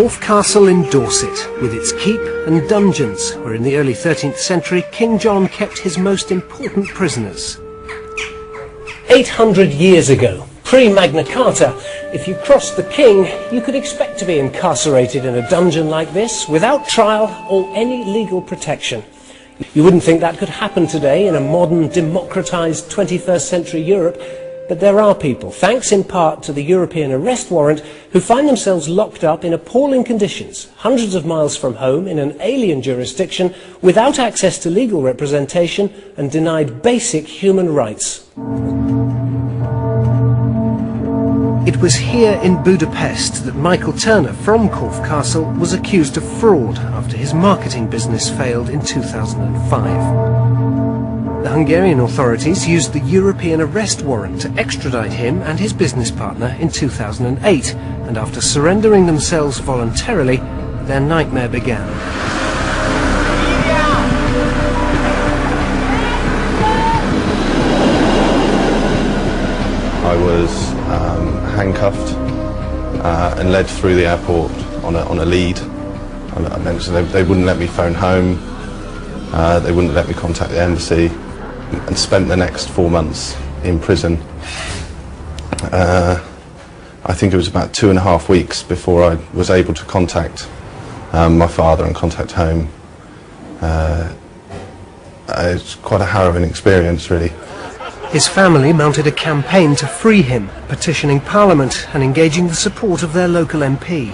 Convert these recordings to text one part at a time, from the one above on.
Corfe Castle in Dorset, with its keep and dungeons, where in the early 13th century King John kept his most important prisoners. 800 years ago, pre-Magne Carte, if you crossed the king, you could expect to be incarcerated in a dungeon like this, without trial or any legal protection. You wouldn't think that could happen today in a modern, democratized 21st century Europe, but there are people, thanks in part to the European arrest warrant, who find themselves locked up in appalling conditions, hundreds of miles from home, in an alien jurisdiction, without access to legal representation and denied basic human rights. It was here in Budapest that Michael Turner from Corfe Castle was accused of fraud after his marketing business failed in 2005. The Hungarian authorities used the European arrest warrant to extradite him and his business partner in 2008, and after surrendering themselves voluntarily, their nightmare began. I was handcuffed and led through the airport on a lead. I mentioned they wouldn't let me phone home, they wouldn't let me contact the embassy, and spent the next 4 months in prison. I think it was about 2.5 weeks before I was able to contact my father and contact home. It's quite a harrowing experience, really. His family mounted a campaign to free him, petitioning Parliament and engaging the support of their local MP.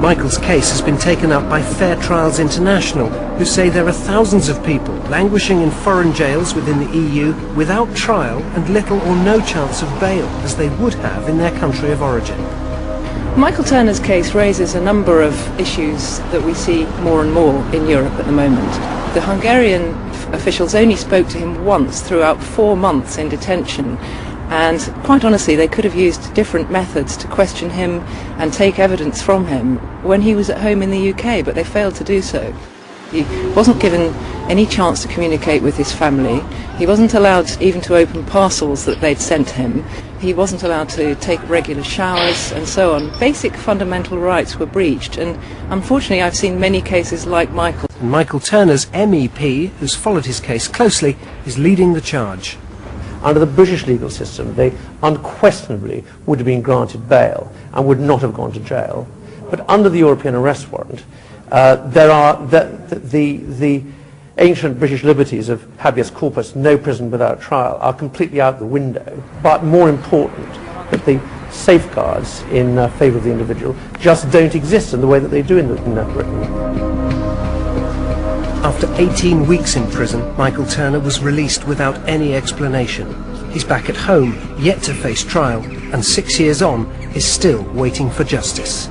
Michael's case has been taken up by Fair Trials International, who say there are thousands of people languishing in foreign jails within the EU without trial and little or no chance of bail, as they would have in their country of origin. Michael Turner's case raises a number of issues that we see more and more in Europe at the moment. The Hungarian officials only spoke to him once throughout 4 months in detention, and quite honestly they could have used different methods to question him and take evidence from him when he was at home in the UK, but they failed to do so. He wasn't given any chance to communicate with his family. He wasn't allowed even to open parcels that they'd sent him. He wasn't allowed to take regular showers and so on. Basic fundamental rights were breached, and unfortunately I've seen many cases like Michael. And Michael Turner's MEP, who's followed his case closely, is leading the charge. Under the British legal system, they unquestionably would have been granted bail and would not have gone to jail. But under the European arrest warrant, the ancient British liberties of habeas corpus, no prison without trial, are completely out the window. But more important, that the safeguards in favour of the individual just don't exist in the way that they do in Britain. After 18 weeks in prison, Michael Turner was released without any explanation. He's back at home, yet to face trial, and 6 years on, is still waiting for justice.